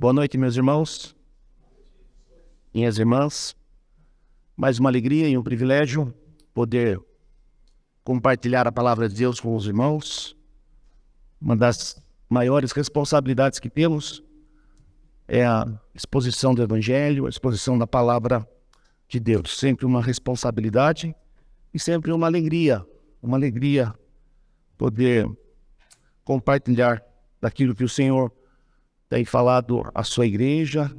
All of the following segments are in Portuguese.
Boa noite, meus irmãos, minhas irmãs. Mais uma alegria e um privilégio poder compartilhar a palavra de Deus com os irmãos. Uma das maiores responsabilidades que temos é a exposição do Evangelho, a exposição da palavra de Deus. Sempre uma responsabilidade e sempre uma alegria poder compartilhar daquilo que o Senhor tem falado à sua igreja,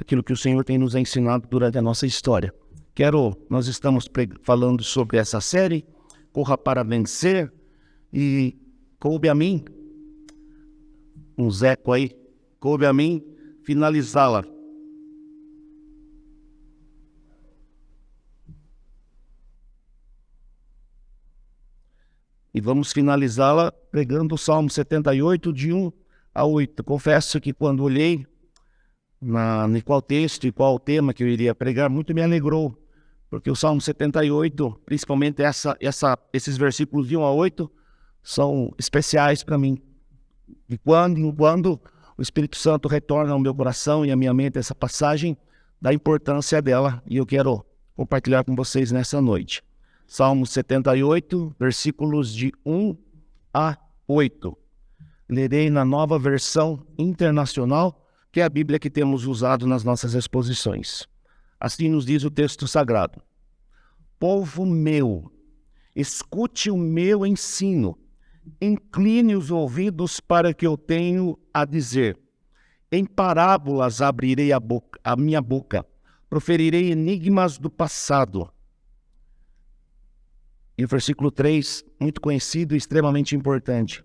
aquilo que o Senhor tem nos ensinado durante a nossa história. Nós estamos falando sobre essa série, Corra para Vencer, e coube a mim, coube a mim finalizá-la. E vamos finalizá-la pregando o Salmo 78, de 1 a 8. Confesso que quando olhei em qual texto e qual tema que eu iria pregar, muito me alegrou, porque o Salmo 78, principalmente esses versículos de 1 a 8, são especiais para mim. De quando em quando o Espírito Santo retorna ao meu coração e à minha mente essa passagem, da importância dela, e eu quero compartilhar com vocês nessa noite. Salmo 78, versículos de 1 a 8. Lerei na Nova Versão Internacional, que é a Bíblia que temos usado nas nossas exposições. Assim nos diz o texto sagrado: Povo meu, escute o meu ensino, incline os ouvidos para o que eu tenho a dizer. Em parábolas abrirei a minha boca, proferirei enigmas do passado. E o versículo 3, muito conhecido e extremamente importante: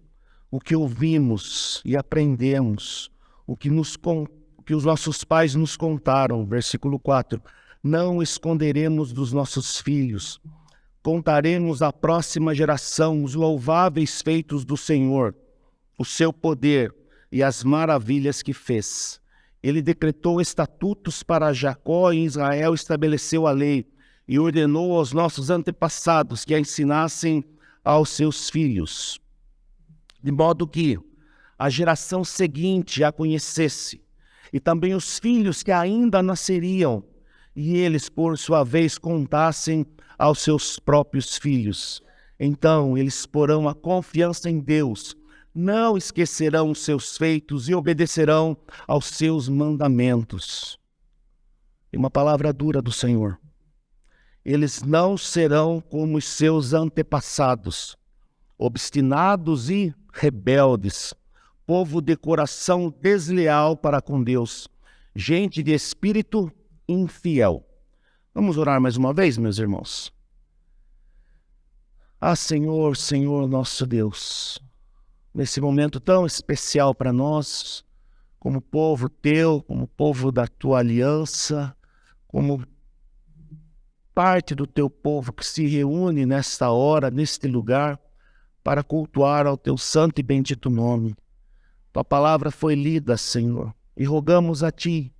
o que ouvimos e aprendemos, o que os nossos pais nos contaram. Versículo 4, não esconderemos dos nossos filhos, contaremos à próxima geração os louváveis feitos do Senhor, o seu poder e as maravilhas que fez. Ele decretou estatutos para Jacó e Israel estabeleceu a lei e ordenou aos nossos antepassados que a ensinassem aos seus filhos, de modo que a geração seguinte a conhecesse, e também os filhos que ainda nasceriam, e eles, por sua vez, contassem aos seus próprios filhos. Então eles porão a confiança em Deus, não esquecerão os seus feitos e obedecerão aos seus mandamentos. E uma palavra dura do Senhor: eles não serão como os seus antepassados, obstinados e rebeldes, povo de coração desleal para com Deus, gente de espírito infiel. Vamos orar mais uma vez, meus irmãos? Senhor, nosso Deus, nesse momento tão especial para nós, como povo teu, como povo da tua aliança, como parte do teu povo que se reúne nesta hora, neste lugar, para cultuar ao teu santo e bendito nome. Tua palavra foi lida, Senhor, e rogamos a Ti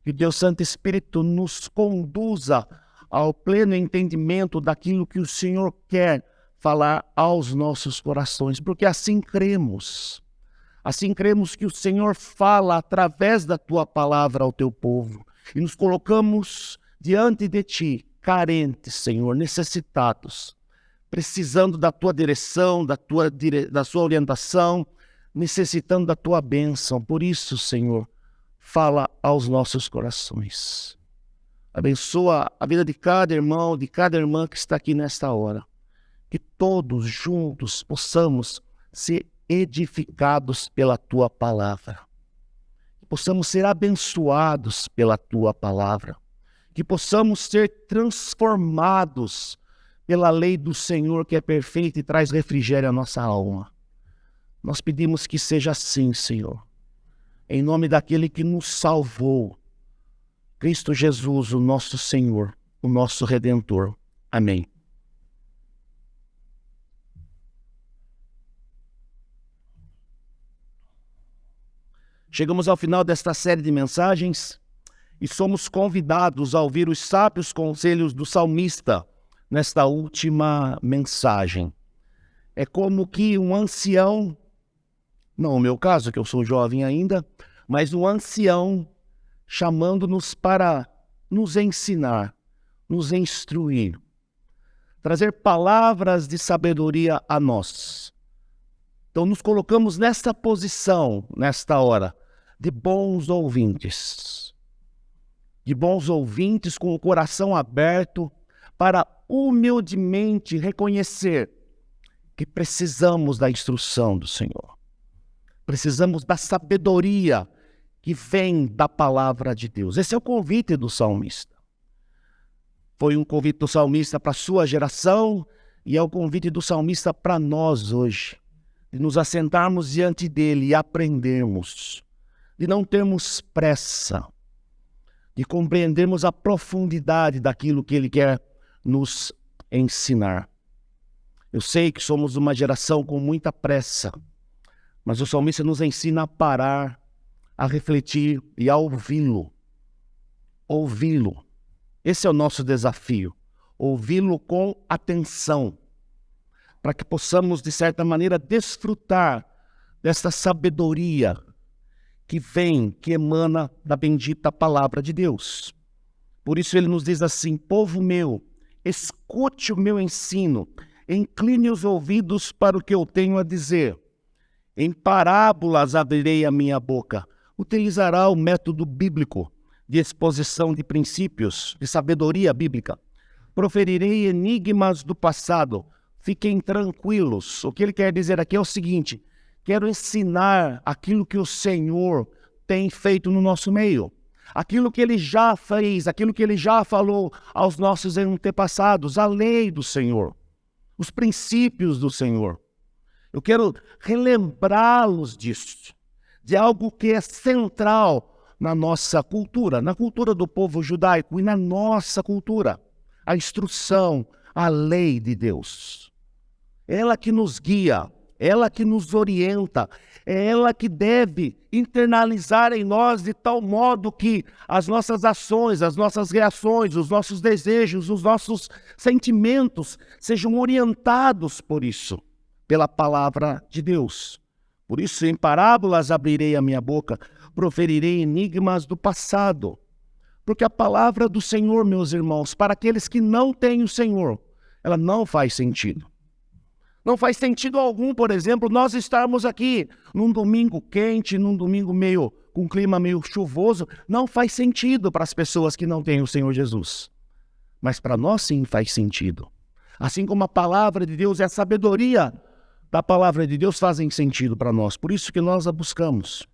que o teu Santo Espírito nos conduza ao pleno entendimento daquilo que o Senhor quer falar aos nossos corações, porque assim cremos que o Senhor fala através da Tua palavra ao teu povo, e nos colocamos diante de Ti, carentes, Senhor, necessitados, precisando da Tua direção, da Sua orientação, necessitando da Tua bênção. Por isso, Senhor, fala aos nossos corações. Abençoa a vida de cada irmão, de cada irmã que está aqui nesta hora. Que todos juntos possamos ser edificados pela Tua palavra. Que possamos ser abençoados pela Tua palavra. Que possamos ser transformados pela lei do Senhor, que é perfeita e traz refrigério à nossa alma. Nós pedimos que seja assim, Senhor, em nome daquele que nos salvou, Cristo Jesus, o nosso Senhor, o nosso Redentor. Amém. Chegamos ao final desta série de mensagens e somos convidados a ouvir os sábios conselhos do salmista nesta última mensagem. É como que um ancião, não o meu caso, que eu sou jovem ainda, mas um ancião chamando-nos para nos ensinar, nos instruir, trazer palavras de sabedoria a nós. Então nos colocamos nesta posição, nesta hora, de bons ouvintes com o coração aberto para humildemente reconhecer que precisamos da instrução do Senhor. Precisamos da sabedoria que vem da palavra de Deus. Esse é o convite do salmista. Foi um convite do salmista para a sua geração e é o convite do salmista para nós hoje. De nos assentarmos diante dele e aprendermos. De não termos pressa. De compreendermos a profundidade daquilo que ele quer nos ensinar. Eu sei que somos uma geração com muita pressa, mas o salmista nos ensina a parar, a refletir e a ouvi-lo. Ouvi-lo. Esse é o nosso desafio. Ouvi-lo com atenção, para que possamos, de certa maneira, desfrutar desta sabedoria que vem, que emana da bendita palavra de Deus. Por isso ele nos diz assim: povo meu, escute o meu ensino, incline os ouvidos para o que eu tenho a dizer. Em parábolas abrirei a minha boca. Utilizará o método bíblico de exposição de princípios, de sabedoria bíblica. Proferirei enigmas do passado. Fiquem tranquilos. O que ele quer dizer aqui é o seguinte: quero ensinar aquilo que o Senhor tem feito no nosso meio. Aquilo que ele já fez, aquilo que ele já falou aos nossos antepassados, a lei do Senhor, os princípios do Senhor. Eu quero relembrá-los disso, de algo que é central na nossa cultura, na cultura do povo judaico e na nossa cultura. A instrução, a lei de Deus. Ela que nos guia, ela que nos orienta, é ela que deve internalizar em nós de tal modo que as nossas ações, as nossas reações, os nossos desejos, os nossos sentimentos sejam orientados por isso, pela palavra de Deus. Por isso, em parábolas abrirei a minha boca, proferirei enigmas do passado. Porque a palavra do Senhor, meus irmãos, para aqueles que não têm o Senhor, ela não faz sentido. Não faz sentido algum, por exemplo, nós estarmos aqui num domingo quente, num domingo com um clima meio chuvoso. Não faz sentido para as pessoas que não têm o Senhor Jesus. Mas para nós sim faz sentido. Assim como a palavra de Deus e a sabedoria da palavra de Deus fazem sentido para nós. Por isso que nós a buscamos.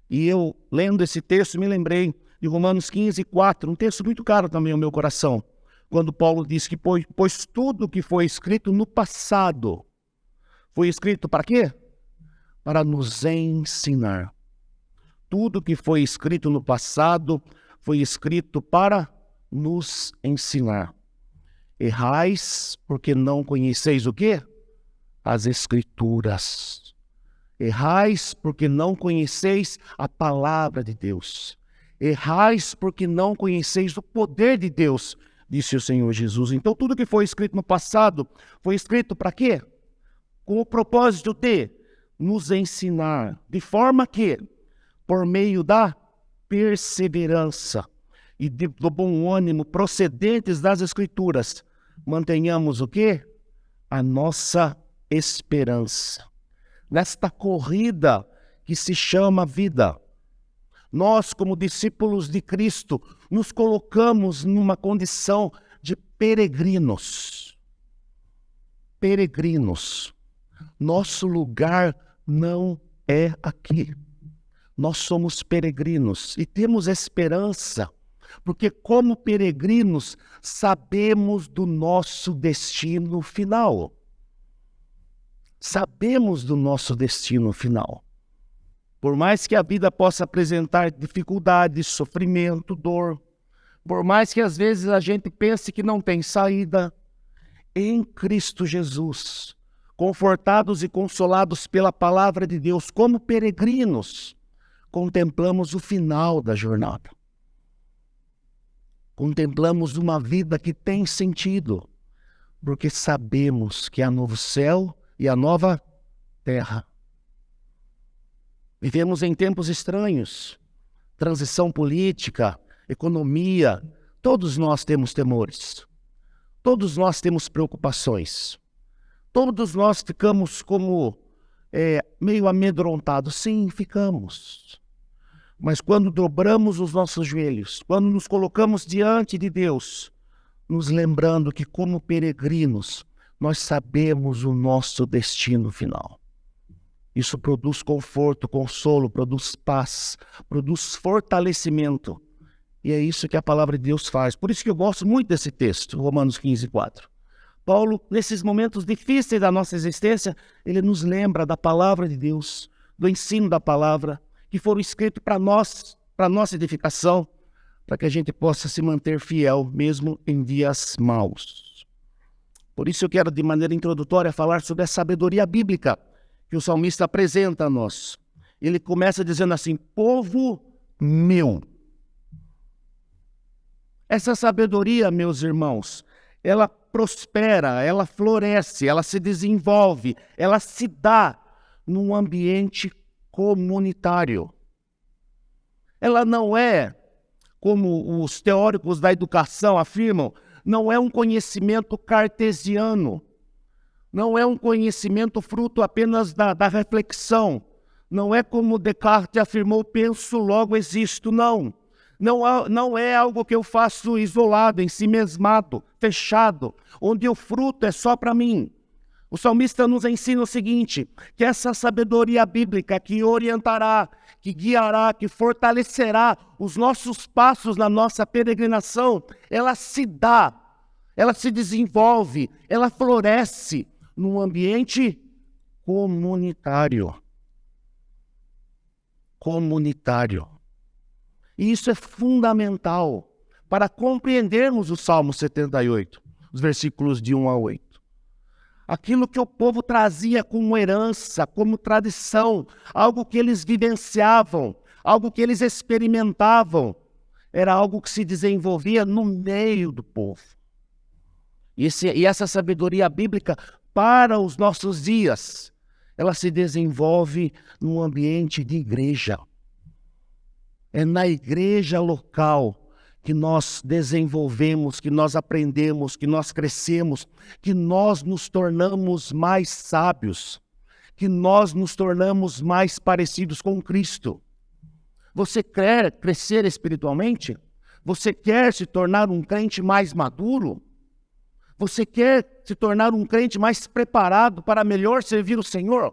E eu, lendo esse texto, me lembrei de Romanos 15:4, um texto muito caro também ao meu coração. Quando Paulo diz que pois tudo que foi escrito no passado, foi escrito para quê? Para nos ensinar. Tudo que foi escrito no passado foi escrito para nos ensinar. Errais porque não conheceis o quê? As Escrituras. Errais porque não conheceis a palavra de Deus. Errais porque não conheceis o poder de Deus, disse o Senhor Jesus. Então tudo que foi escrito no passado foi escrito para quê? Com o propósito de nos ensinar, de forma que, por meio da perseverança e do bom ânimo procedentes das Escrituras, mantenhamos o quê? A nossa esperança. Nesta corrida que se chama vida. Nós, como discípulos de Cristo, nos colocamos numa condição de peregrinos. Peregrinos. Nosso lugar não é aqui. Nós somos peregrinos e temos esperança, porque como peregrinos sabemos do nosso destino final. Sabemos do nosso destino final. Por mais que a vida possa apresentar dificuldades, sofrimento, dor, por mais que às vezes a gente pense que não tem saída, em Cristo Jesus, confortados e consolados pela palavra de Deus, como peregrinos, contemplamos o final da jornada. Contemplamos uma vida que tem sentido, porque sabemos que há novo céu e a nova terra. Vivemos em tempos estranhos, transição política, economia, todos nós temos temores, todos nós temos preocupações, todos nós ficamos como meio amedrontados. Sim, ficamos. Mas quando dobramos os nossos joelhos, quando nos colocamos diante de Deus, nos lembrando que como peregrinos, nós sabemos o nosso destino final. Isso produz conforto, consolo, produz paz, produz fortalecimento. E é isso que a palavra de Deus faz. Por isso que eu gosto muito desse texto, Romanos 15:4. Paulo, nesses momentos difíceis da nossa existência, ele nos lembra da palavra de Deus, do ensino da palavra, que foram escritos para nós, para nossa edificação, para que a gente possa se manter fiel, mesmo em dias maus. Por isso eu quero, de maneira introdutória, falar sobre a sabedoria bíblica que o salmista apresenta a nós. Ele começa dizendo assim: povo meu. Essa sabedoria, meus irmãos, ela prospera, ela floresce, ela se desenvolve, ela se dá num ambiente comunitário. Ela não é, como os teóricos da educação afirmam, não é um conhecimento cartesiano, não é um conhecimento fruto apenas da reflexão, não é como Descartes afirmou, penso, logo existo, não. Não é algo que eu faço isolado, em si mesmado, fechado, onde o fruto é só para mim. O salmista nos ensina o seguinte, que essa sabedoria bíblica que orientará, que guiará, que fortalecerá os nossos passos na nossa peregrinação, ela se dá, ela se desenvolve, ela floresce num ambiente comunitário. Comunitário. E isso é fundamental para compreendermos o Salmo 78, os versículos de 1 a 8. Aquilo que o povo trazia como herança, como tradição, algo que eles vivenciavam, algo que eles experimentavam, era algo que se desenvolvia no meio do povo. E essa sabedoria bíblica, para os nossos dias, ela se desenvolve num ambiente de igreja. É na igreja local que nós desenvolvemos, que nós aprendemos, que nós crescemos, que nós nos tornamos mais sábios, que nós nos tornamos mais parecidos com Cristo. Você quer crescer espiritualmente? Você quer se tornar um crente mais maduro? Você quer se tornar um crente mais preparado para melhor servir o Senhor?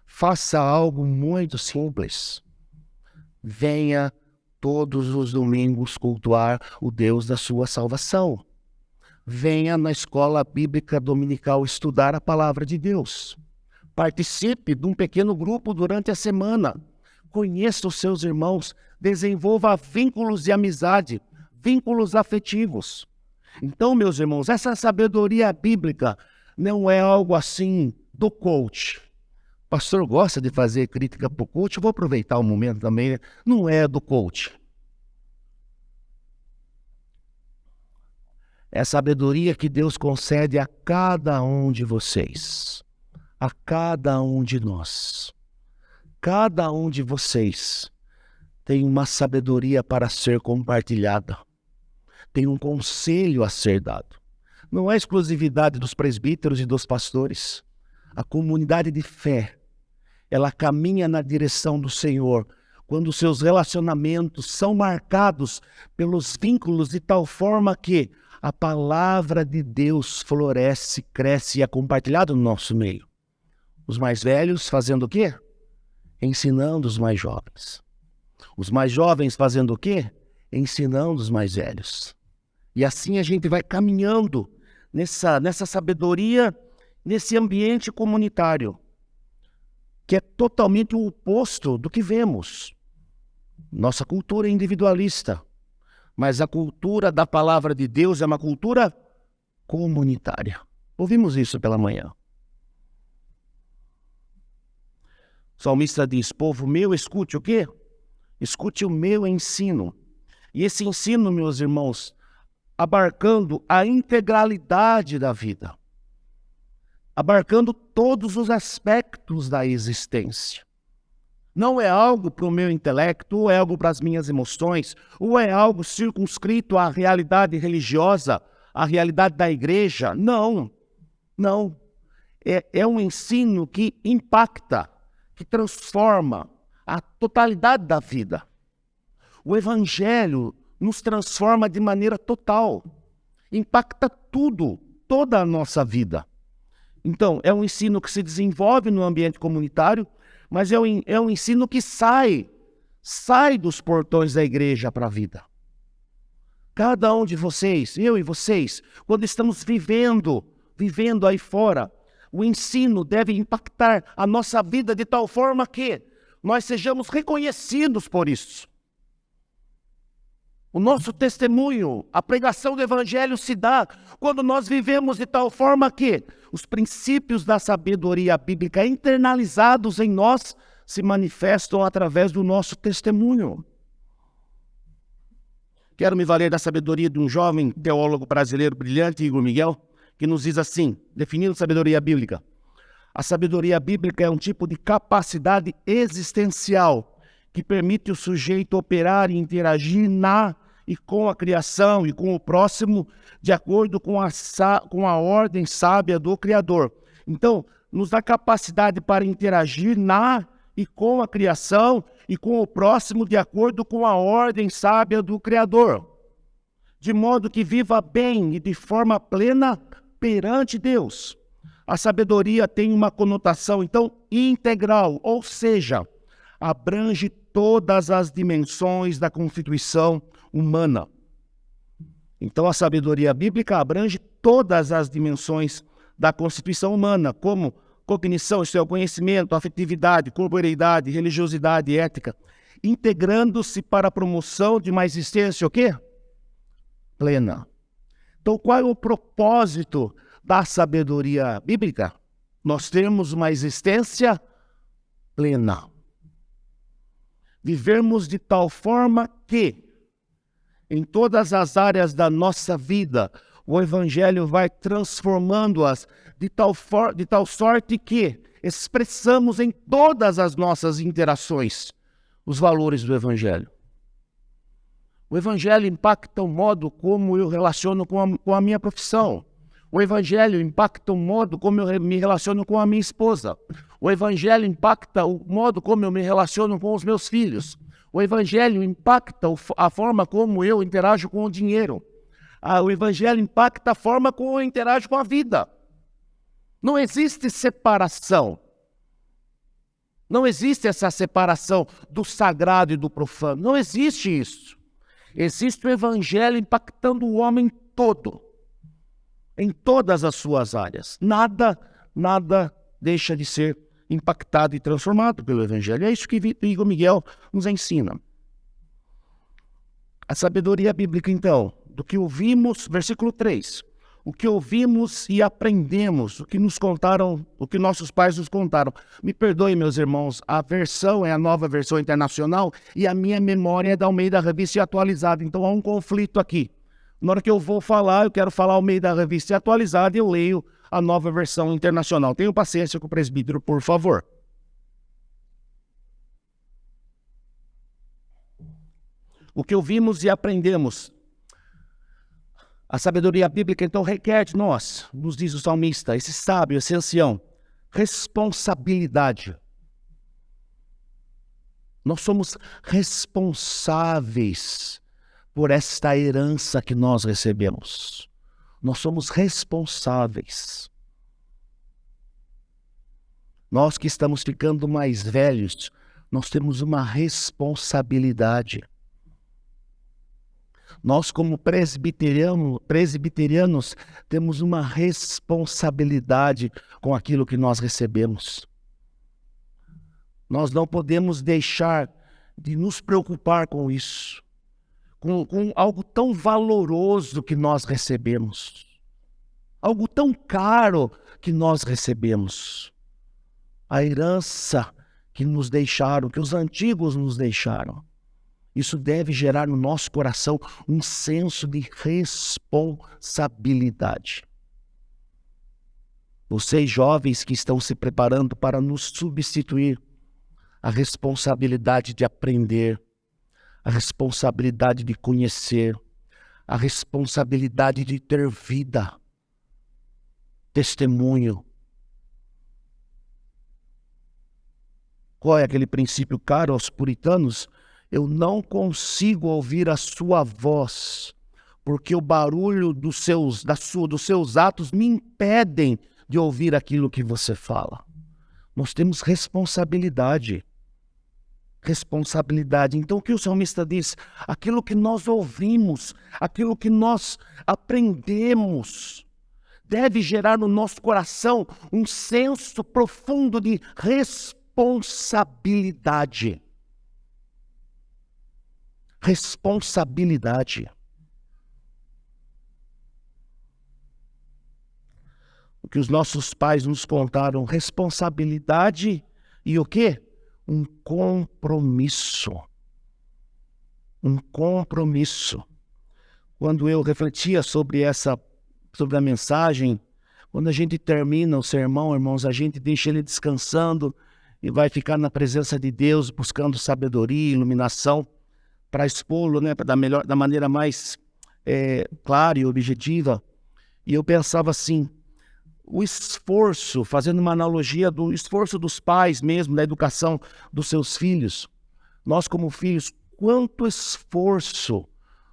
Faça algo muito simples. Venha todos os domingos cultuar o Deus da sua salvação. Venha na escola bíblica dominical estudar a palavra de Deus. Participe de um pequeno grupo durante a semana. Conheça os seus irmãos. Desenvolva vínculos de amizade, vínculos afetivos. Então, meus irmãos, essa sabedoria bíblica não é algo assim do coach. O pastor gosta de fazer crítica para o coach, eu vou aproveitar o momento também, né? Não é do coach. É a sabedoria que Deus concede a cada um de vocês, a cada um de nós. Cada um de vocês tem uma sabedoria para ser compartilhada, tem um conselho a ser dado. Não é exclusividade dos presbíteros e dos pastores. A comunidade de fé, ela caminha na direção do Senhor quando seus relacionamentos são marcados pelos vínculos de tal forma que a palavra de Deus floresce, cresce e é compartilhada no nosso meio. Os mais velhos fazendo o quê? Ensinando os mais jovens. Os mais jovens fazendo o quê? Ensinando os mais velhos. E assim a gente vai caminhando nessa sabedoria, nesse ambiente comunitário, que é totalmente o oposto do que vemos. Nossa cultura é individualista, mas a cultura da palavra de Deus é uma cultura comunitária. Ouvimos isso pela manhã. O salmista diz, povo meu, escute o quê? Escute o meu ensino. E esse ensino, meus irmãos, abarcando a integralidade da vida, abarcando todos os aspectos da existência. Não é algo para o meu intelecto, ou é algo para as minhas emoções, ou é algo circunscrito à realidade religiosa, à realidade da igreja. Não, não. É um ensino que impacta, que transforma a totalidade da vida. O Evangelho nos transforma de maneira total. Impacta tudo, toda a nossa vida. Então, é um ensino que se desenvolve no ambiente comunitário, mas é um ensino que sai dos portões da igreja para a vida. Cada um de vocês, eu e vocês, quando estamos vivendo aí fora, o ensino deve impactar a nossa vida de tal forma que nós sejamos reconhecidos por isso. O nosso testemunho, a pregação do Evangelho se dá quando nós vivemos de tal forma que os princípios da sabedoria bíblica internalizados em nós se manifestam através do nosso testemunho. Quero me valer da sabedoria de um jovem teólogo brasileiro brilhante, Igor Miguel, que nos diz assim, definindo sabedoria bíblica: a sabedoria bíblica é um tipo de capacidade existencial que permite o sujeito operar e interagir na e com a criação e com o próximo de acordo com a ordem sábia do Criador. Então, nos dá capacidade para interagir na e com a criação e com o próximo de acordo com a ordem sábia do Criador, de modo que viva bem e de forma plena perante Deus. A sabedoria tem uma conotação, então, integral, ou seja, abrange todas as dimensões da constituição humana. Então, a sabedoria bíblica abrange todas as dimensões da constituição humana, como cognição, isto é, o conhecimento, afetividade, corporeidade, religiosidade e ética, integrando-se para a promoção de uma existência, o quê? Plena. Então, qual é o propósito da sabedoria bíblica? Nós temos uma existência plena. Vivermos de tal forma que, em todas as áreas da nossa vida, o Evangelho vai transformando-as de tal sorte que expressamos em todas as nossas interações os valores do Evangelho. O Evangelho impacta o modo como eu relaciono com a minha profissão. O Evangelho impacta o modo como eu me relaciono com a minha esposa. O Evangelho impacta o modo como eu me relaciono com os meus filhos. O Evangelho impacta a forma como eu interajo com o dinheiro. O Evangelho impacta a forma como eu interajo com a vida. Não existe separação. Não existe essa separação do sagrado e do profano. Não existe isso. Existe o Evangelho impactando o homem todo, em todas as suas áreas. Nada deixa de ser impactado e transformado pelo Evangelho. É isso que Igor Miguel nos ensina. A sabedoria bíblica, então, do que ouvimos, versículo 3, o que ouvimos e aprendemos, o que nos contaram, o que nossos pais nos contaram. Me perdoem, meus irmãos, a versão é a Nova Versão Internacional e a minha memória é da Almeida Revista Atualizada, então há um conflito aqui. Na hora que eu vou falar, eu quero falar Almeida Revista Atualizada e eu leio a Nova Versão Internacional. Tenham paciência com o presbítero, por favor. O que ouvimos e aprendemos. A sabedoria bíblica, então, requer de nós, nos diz o salmista, esse sábio, esse ancião, responsabilidade. Nós somos responsáveis por esta herança que nós recebemos. Nós somos responsáveis. Nós que estamos ficando mais velhos, nós temos uma responsabilidade. Nós, como presbiterianos, temos uma responsabilidade com aquilo que nós recebemos. Nós não podemos deixar de nos preocupar com isso, com algo tão valoroso que nós recebemos, algo tão caro que nós recebemos. A herança que nos deixaram, que os antigos nos deixaram. Isso deve gerar no nosso coração um senso de responsabilidade. Vocês jovens que estão se preparando para nos substituir, a responsabilidade de aprender, a responsabilidade de conhecer, a responsabilidade de ter vida, testemunho. Qual é aquele princípio caro aos puritanos? Eu não consigo ouvir a sua voz, porque o barulho dos seus atos me impedem de ouvir aquilo que você fala. Nós temos responsabilidade. Responsabilidade. Então o que o salmista diz? Aquilo que nós ouvimos, aquilo que nós aprendemos, deve gerar no nosso coração um senso profundo de responsabilidade. Responsabilidade. O que os nossos pais nos contaram, responsabilidade e o quê? Um compromisso. Um compromisso. Quando eu refletia sobre a mensagem, quando a gente termina o sermão, irmãos, a gente deixa ele descansando e vai ficar na presença de Deus, buscando sabedoria, iluminação, para expô-lo, né, da maneira mais clara e objetiva. E eu pensava assim, o esforço, fazendo uma analogia do esforço dos pais mesmo, da educação dos seus filhos. Nós como filhos, quanto esforço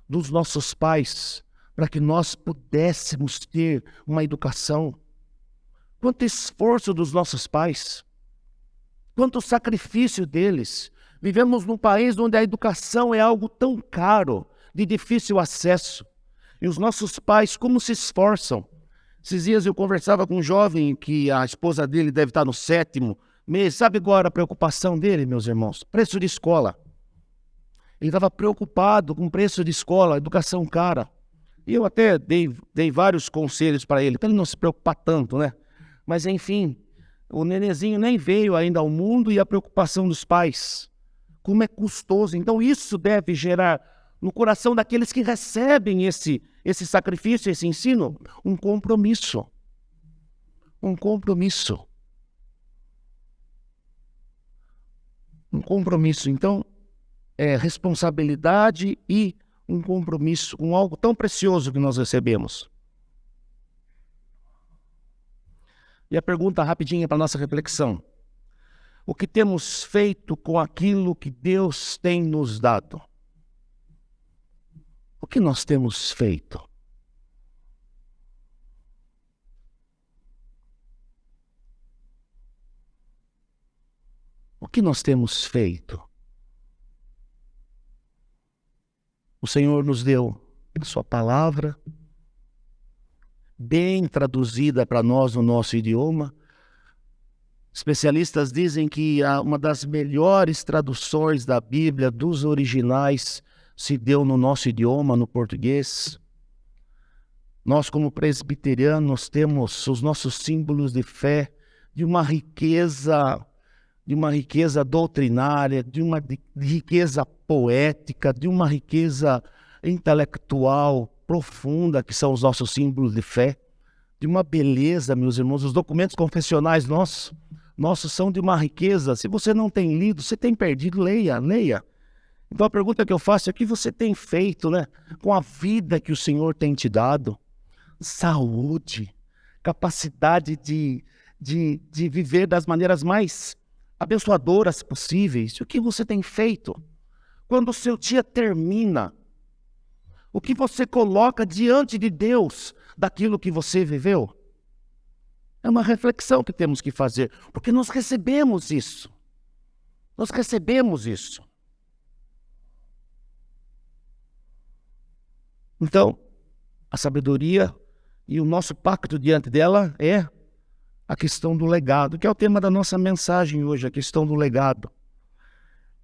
dos nossos pais para que nós pudéssemos ter uma educação. Quanto esforço dos nossos pais. Quanto sacrifício deles. Vivemos num país onde a educação é algo tão caro, de difícil acesso. E os nossos pais, como se esforçam. Esses dias eu conversava com um jovem que a esposa dele deve estar no 7º mês. Sabe qual era a preocupação dele, meus irmãos? Preço de escola. Ele estava preocupado com o preço de escola, educação cara. E eu até dei vários conselhos para ele não se preocupar tanto, né? Mas enfim, o nenenzinho nem veio ainda ao mundo e a preocupação dos pais. Como é custoso. Então isso deve gerar no coração daqueles que recebem esse sacrifício, esse ensino, um compromisso. Um compromisso. Um compromisso. Então, responsabilidade e um compromisso com algo tão precioso que nós recebemos. E a pergunta rapidinha para a nossa reflexão. O que temos feito com aquilo que Deus tem nos dado? O que nós temos feito? O que nós temos feito? O Senhor nos deu a sua palavra, bem traduzida para nós no nosso idioma. Especialistas dizem que uma das melhores traduções da Bíblia, dos originais, se deu no nosso idioma, no português. Nós, como presbiterianos, temos os nossos símbolos de fé, de uma riqueza doutrinária, de riqueza poética, de uma riqueza intelectual profunda, que são os nossos símbolos de fé, de uma beleza, meus irmãos. Os documentos confessionais nossos são de uma riqueza. Se você não tem lido, você tem perdido, leia. Então a pergunta que eu faço é: o que você tem feito, né, com a vida que o Senhor tem te dado? Saúde, capacidade de viver das maneiras mais abençoadoras possíveis. O que você tem feito? Quando o seu dia termina, o que você coloca diante de Deus daquilo que você viveu? É uma reflexão que temos que fazer, porque nós recebemos isso. Nós recebemos isso. Então, a sabedoria e o nosso pacto diante dela é a questão do legado, que é o tema da nossa mensagem hoje, a questão do legado.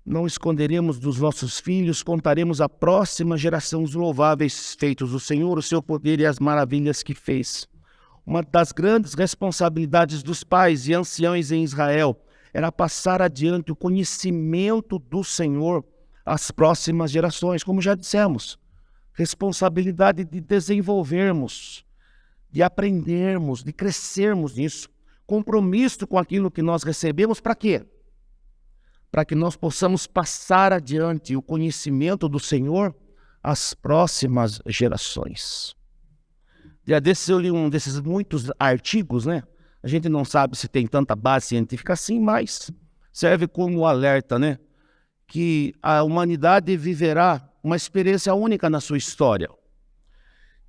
Não esconderemos dos nossos filhos, contaremos à próxima geração os louváveis feitos do Senhor, o seu poder e as maravilhas que fez. Uma das grandes responsabilidades dos pais e anciãos em Israel era passar adiante o conhecimento do Senhor às próximas gerações, como já dissemos. Responsabilidade de desenvolvermos, de aprendermos, de crescermos nisso. Compromisso com aquilo que nós recebemos, para quê? para que nós possamos passar adiante o conhecimento do Senhor às próximas gerações. Dia desses eu li um desses muitos artigos, né? A gente não sabe se tem tanta base científica assim, mas serve como alerta, né? Que a humanidade viverá uma experiência única na sua história.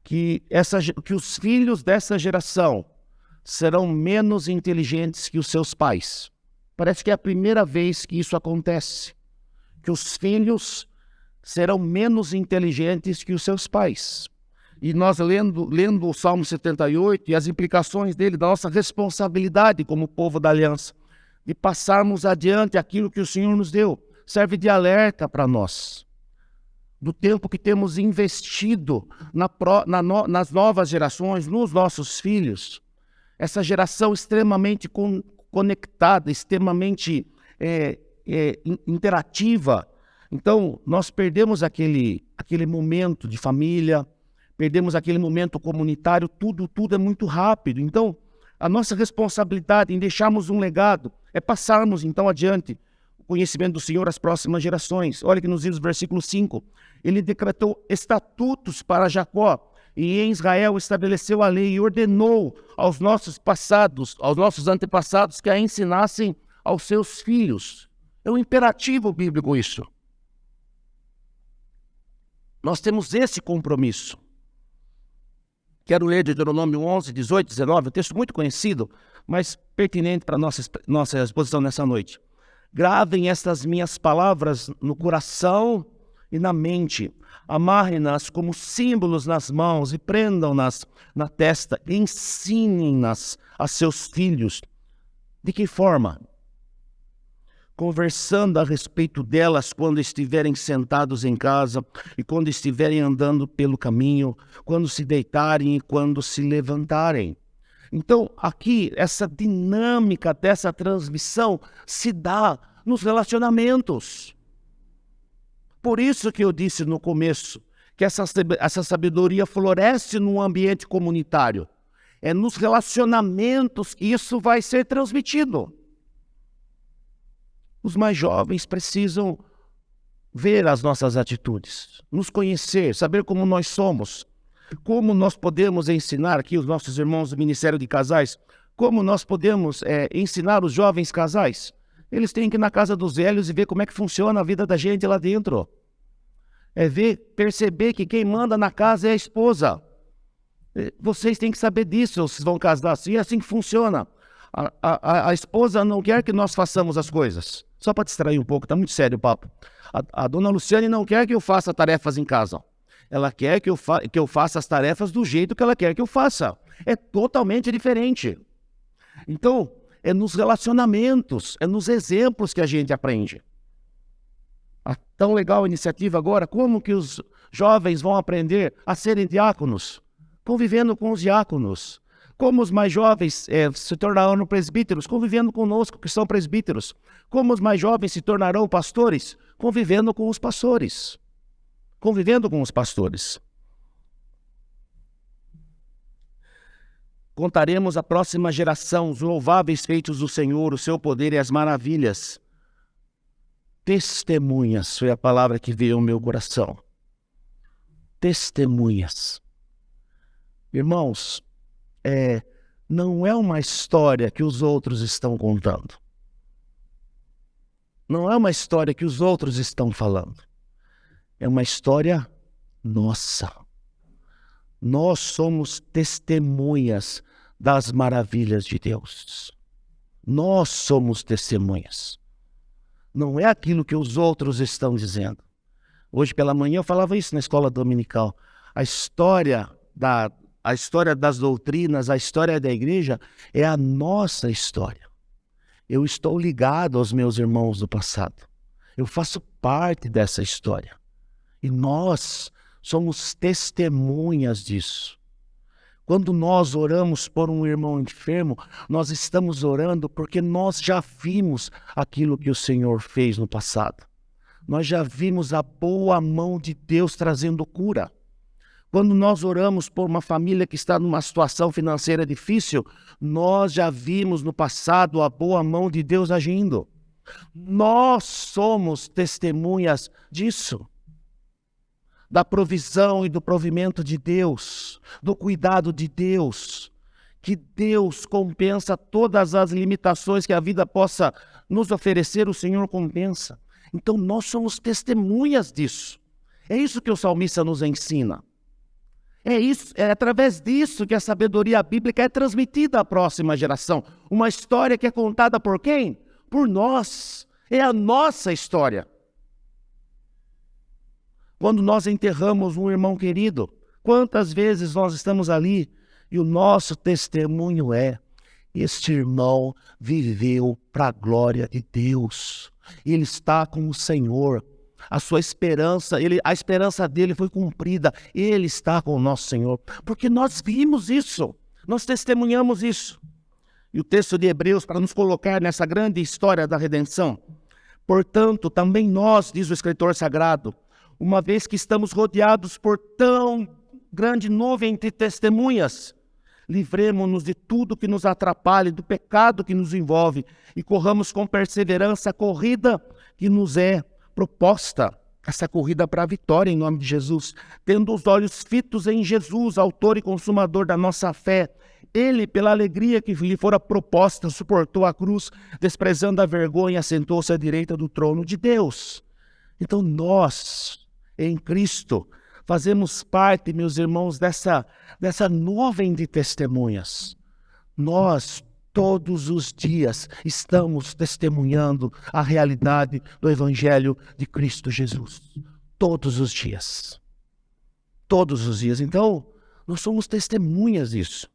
Que os filhos dessa geração serão menos inteligentes que os seus pais. Parece que é a primeira vez que isso acontece. Que os filhos serão menos inteligentes que os seus pais. E nós lendo o Salmo 78 e as implicações dele, da nossa responsabilidade como povo da aliança, de passarmos adiante aquilo que o Senhor nos deu, serve de alerta para nós. Do tempo que temos investido nas novas gerações, nos nossos filhos, essa geração extremamente conectada, extremamente interativa. Então, nós perdemos aquele momento de família, perdemos aquele momento comunitário, tudo é muito rápido. Então, a nossa responsabilidade em deixarmos um legado é passarmos, então, adiante o conhecimento do Senhor às próximas gerações. Olha que nos diz o versículo 5, ele decretou estatutos para Jacó, e em Israel estabeleceu a lei e ordenou aos nossos antepassados, que a ensinassem aos seus filhos. É um imperativo bíblico isso. Nós temos esse compromisso. Quero ler Deuteronômio 11, 18, 19, um texto muito conhecido, mas pertinente para a nossa exposição nessa noite. Gravem estas minhas palavras no coração e na mente. Amarrem-nas como símbolos nas mãos e prendam-nas na testa. Ensinem-nas a seus filhos. De que forma? Conversando a respeito delas quando estiverem sentados em casa e quando estiverem andando pelo caminho, quando se deitarem e quando se levantarem. Então, aqui, essa dinâmica dessa transmissão se dá nos relacionamentos. Por isso que eu disse no começo que essa sabedoria floresce num ambiente comunitário. É nos relacionamentos que isso vai ser transmitido. Os mais jovens precisam ver as nossas atitudes, nos conhecer, saber como nós somos, como nós podemos ensinar aqui os nossos irmãos do Ministério de Casais, como nós podemos ensinar os jovens casais. Eles têm que ir na casa dos velhos e ver como é que funciona a vida da gente lá dentro. Perceber que quem manda na casa é a esposa. Vocês têm que saber disso, vocês vão casar assim, é assim que funciona. A esposa não quer que nós façamos as coisas. Só para distrair um pouco, está muito sério o papo. A dona Luciane não quer que eu faça tarefas em casa. Ela quer que eu faça as tarefas do jeito que ela quer que eu faça. É totalmente diferente. Então, é nos relacionamentos, é nos exemplos que a gente aprende. Tão legal a iniciativa agora, como que os jovens vão aprender a serem diáconos? Convivendo com os diáconos. Como os mais jovens se tornarão presbíteros? Convivendo conosco, que são presbíteros. Como os mais jovens se tornarão pastores? Convivendo com os pastores. Convivendo com os pastores. Contaremos à próxima geração os louváveis feitos do Senhor, o seu poder e as maravilhas. Testemunhas foi a palavra que veio ao meu coração. Testemunhas. Irmãos, não é uma história que os outros estão contando. Não é uma história que os outros estão falando. É uma história nossa. Nós somos testemunhas das maravilhas de Deus. Nós somos testemunhas. Não é aquilo que os outros estão dizendo. Hoje pela manhã eu falava isso na escola dominical. A história das doutrinas, a história da igreja é a nossa história. Eu estou ligado aos meus irmãos do passado. Eu faço parte dessa história. E nós somos testemunhas disso. Quando nós oramos por um irmão enfermo, nós estamos orando porque nós já vimos aquilo que o Senhor fez no passado. Nós já vimos a boa mão de Deus trazendo cura. Quando nós oramos por uma família que está numa situação financeira difícil, nós já vimos no passado a boa mão de Deus agindo. Nós somos testemunhas disso. Da provisão e do provimento de Deus, do cuidado de Deus, que Deus compensa todas as limitações que a vida possa nos oferecer, o Senhor compensa. Então nós somos testemunhas disso. É isso que o salmista nos ensina. É através disso que a sabedoria bíblica é transmitida à próxima geração. Uma história que é contada por quem? Por nós. É a nossa história. Quando nós enterramos um irmão querido, quantas vezes nós estamos ali e o nosso testemunho é: este irmão viveu para a glória de Deus. Ele está com o Senhor. A sua esperança, a esperança dele foi cumprida. Ele está com o nosso Senhor. Porque nós vimos isso. Nós testemunhamos isso. E o texto de Hebreus, para nos colocar nessa grande história da redenção. Portanto, também nós, diz o escritor sagrado, uma vez que estamos rodeados por tão grande nuvem de testemunhas, livremo-nos de tudo que nos atrapalhe, do pecado que nos envolve, e corramos com perseverança a corrida que nos é proposta, essa corrida para a vitória em nome de Jesus, tendo os olhos fitos em Jesus, autor e consumador da nossa fé. Ele, pela alegria que lhe fora proposta, suportou a cruz, desprezando a vergonha, assentou-se à direita do trono de Deus. Então nós, em Cristo, fazemos parte, meus irmãos, dessa nuvem de testemunhas. Nós, todos os dias, estamos testemunhando a realidade do Evangelho de Cristo Jesus. Todos os dias. Todos os dias. Então, nós somos testemunhas disso.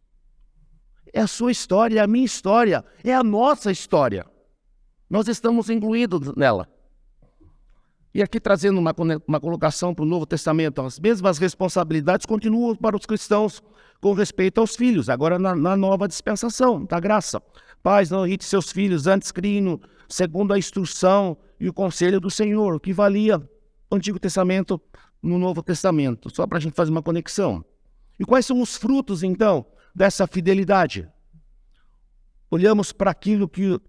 É a sua história, é a minha história, é a nossa história. Nós estamos incluídos nela. E aqui trazendo uma colocação para o Novo Testamento, as mesmas responsabilidades continuam para os cristãos com respeito aos filhos, agora na nova dispensação da graça. Pais, não irrite seus filhos, antes criem segundo a instrução e o conselho do Senhor, o que valia o Antigo Testamento no Novo Testamento, só para a gente fazer uma conexão. E quais são os frutos, então, dessa fidelidade? Olhamos para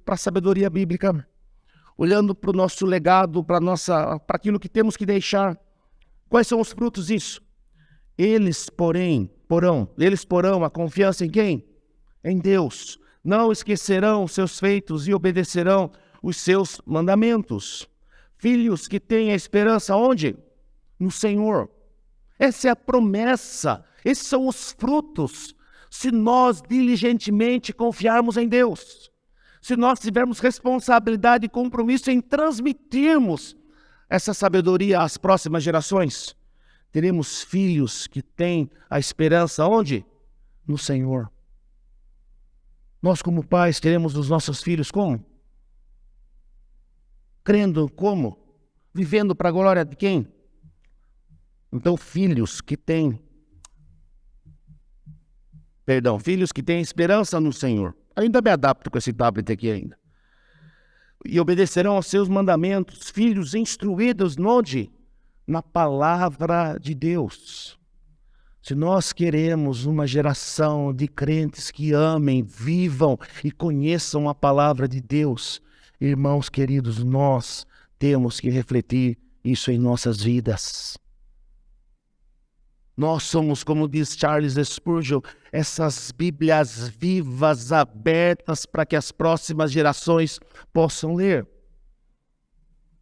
a sabedoria bíblica, olhando para o nosso legado, para aquilo que temos que deixar. Quais são os frutos disso? Eles porão a confiança em quem? Em Deus. Não esquecerão os seus feitos e obedecerão os seus mandamentos. Filhos que têm a esperança onde? No Senhor. Essa é a promessa. Esses são os frutos. Se nós diligentemente confiarmos em Deus. Se nós tivermos responsabilidade e compromisso em transmitirmos essa sabedoria às próximas gerações, teremos filhos que têm a esperança onde? No Senhor. Nós, como pais, queremos os nossos filhos como? Crendo como? Vivendo para a glória de quem? Então, filhos que têm esperança no Senhor. Ainda me adapto com esse tablet aqui ainda. E obedecerão aos seus mandamentos, filhos instruídos onde? Na palavra de Deus. Se nós queremos uma geração de crentes que amem, vivam e conheçam a palavra de Deus, irmãos queridos, nós temos que refletir isso em nossas vidas. Nós somos, como diz Charles Spurgeon, essas Bíblias vivas, abertas para que as próximas gerações possam ler.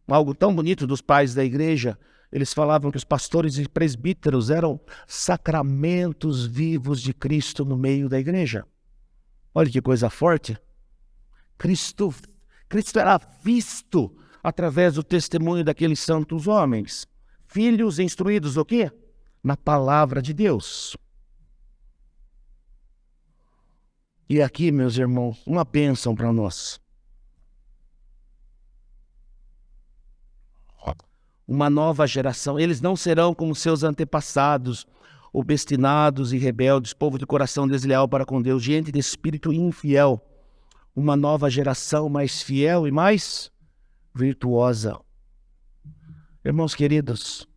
Algo tão bonito dos pais da igreja, eles falavam que os pastores e presbíteros eram sacramentos vivos de Cristo no meio da igreja. Olha que coisa forte. Cristo era visto através do testemunho daqueles santos homens. Filhos instruídos o quê? Na palavra de Deus. E aqui, meus irmãos, uma bênção para nós. Uma nova geração. Eles não serão como seus antepassados, obstinados e rebeldes, povo de coração desleal para com Deus, gente de espírito infiel. Uma nova geração mais fiel e mais virtuosa. Irmãos queridos,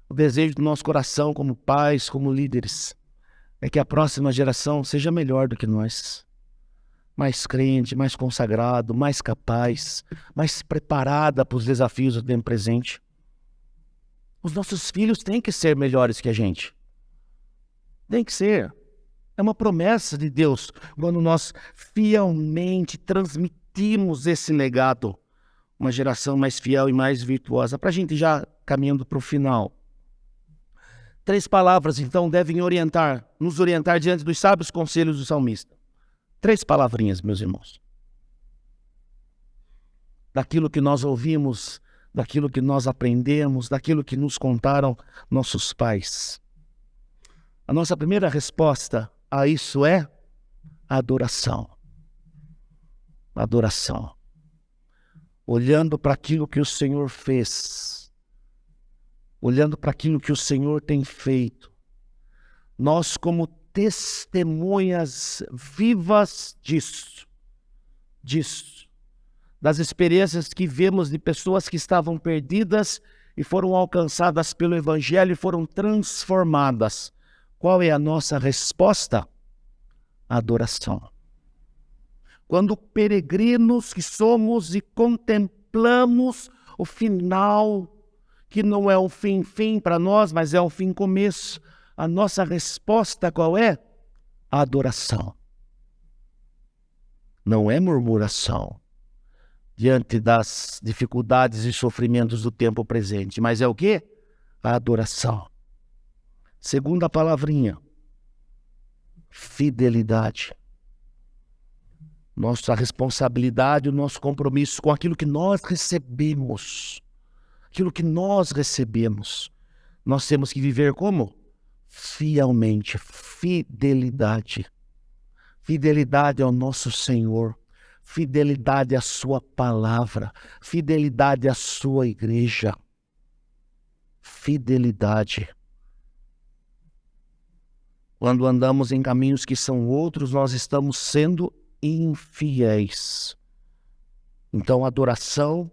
o desejo do nosso coração como pais, como líderes, é que a próxima geração seja melhor do que nós. mais crente, mais consagrado, mais capaz, mais preparada para os desafios do tempo presente. Os nossos filhos têm que ser melhores que a gente. Tem que ser. É uma promessa de Deus quando nós fielmente transmitimos esse legado, uma geração mais fiel e mais virtuosa. Para a gente já caminhando para o final. 3 palavras, então, devem nos orientar diante dos sábios conselhos do salmista. 3 palavrinhas, meus irmãos. Daquilo que nós ouvimos, daquilo que nós aprendemos, daquilo que nos contaram nossos pais. A nossa primeira resposta a isso é adoração. Adoração. Olhando para aquilo que o Senhor fez, olhando para aquilo que o Senhor tem feito, nós como testemunhas vivas disso, das experiências que vemos de pessoas que estavam perdidas e foram alcançadas pelo Evangelho e foram transformadas. Qual é a nossa resposta? Adoração. Quando peregrinos que somos e contemplamos o final, que não é um fim para nós, mas é um fim começo, a nossa resposta qual é? Adoração. Não é murmuração diante das dificuldades e sofrimentos do tempo presente, mas é o quê? A adoração. Segunda palavrinha, fidelidade. Nossa responsabilidade, o nosso compromisso com aquilo que nós recebemos. Aquilo que nós recebemos. Nós temos que viver como? Fielmente. Fidelidade. Fidelidade ao nosso Senhor. Fidelidade à sua palavra. Fidelidade à sua igreja. Fidelidade. Quando andamos em caminhos que são outros, nós estamos sendo infiéis. Então, adoração,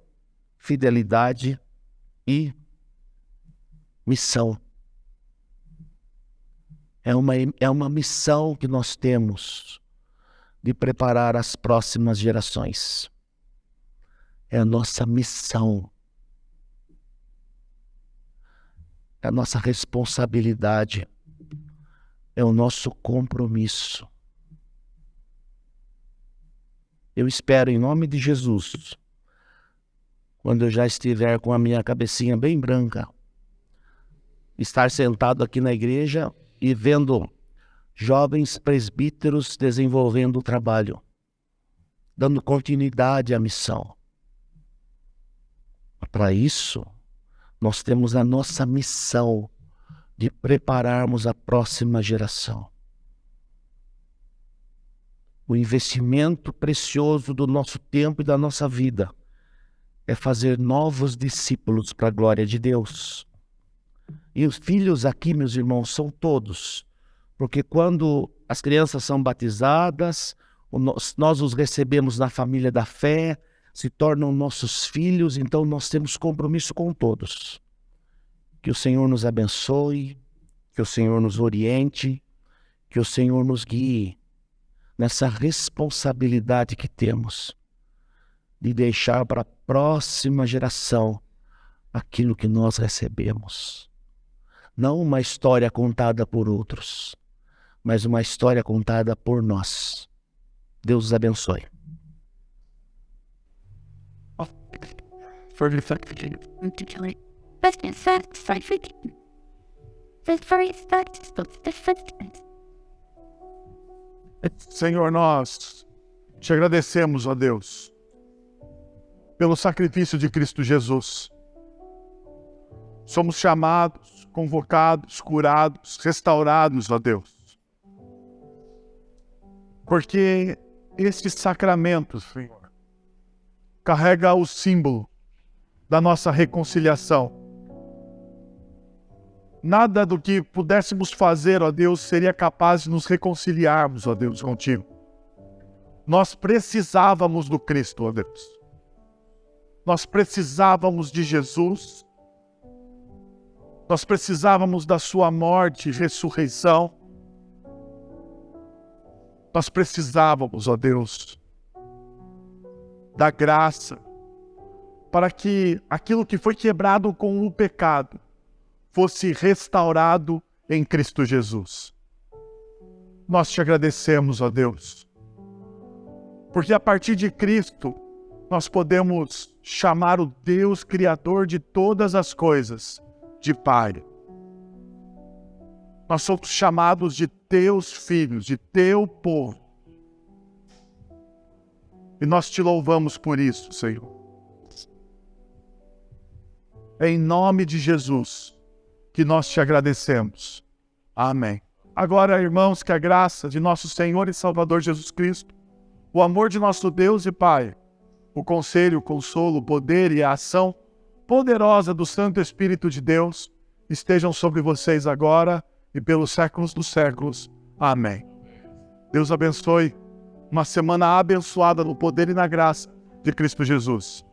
fidelidade e missão. É uma missão que nós temos de preparar as próximas gerações. É a nossa missão. É a nossa responsabilidade. É o nosso compromisso. Eu espero, em nome de Jesus, quando eu já estiver com a minha cabecinha bem branca, estar sentado aqui na igreja e vendo jovens presbíteros desenvolvendo o trabalho, dando continuidade à missão. Para isso, nós temos a nossa missão de prepararmos a próxima geração. O investimento precioso do nosso tempo e da nossa vida é fazer novos discípulos para a glória de Deus. E os filhos aqui, meus irmãos, são todos. Porque quando as crianças são batizadas, nós os recebemos na família da fé, se tornam nossos filhos, então nós temos compromisso com todos. Que o Senhor nos abençoe, que o Senhor nos oriente, que o Senhor nos guie nessa responsabilidade que temos de deixar para a próxima geração aquilo que nós recebemos. Não uma história contada por outros, mas uma história contada por nós. Deus os abençoe. Senhor, nós te agradecemos, ó Deus, pelo sacrifício de Cristo Jesus. Somos chamados, convocados, curados, restaurados, ó Deus. Porque este sacramento, Senhor, carrega o símbolo da nossa reconciliação. Nada do que pudéssemos fazer, ó Deus, seria capaz de nos reconciliarmos, ó Deus, contigo. Nós precisávamos do Cristo, ó Deus. Nós precisávamos de Jesus. Nós precisávamos da sua morte e ressurreição. Nós precisávamos, ó Deus, da graça para que aquilo que foi quebrado com o pecado fosse restaurado em Cristo Jesus. Nós te agradecemos, ó Deus, porque a partir de Cristo nós podemos chamar o Deus Criador de todas as coisas de Pai. Nós somos chamados de teus filhos, de teu povo. E nós te louvamos por isso, Senhor. É em nome de Jesus que nós te agradecemos. Amém. Agora, irmãos, que a graça de nosso Senhor e Salvador Jesus Cristo, o amor de nosso Deus e Pai, o conselho, o consolo, o poder e a ação poderosa do Santo Espírito de Deus estejam sobre vocês agora e pelos séculos dos séculos. Amém. Deus abençoe. Uma semana abençoada no poder e na graça de Cristo Jesus.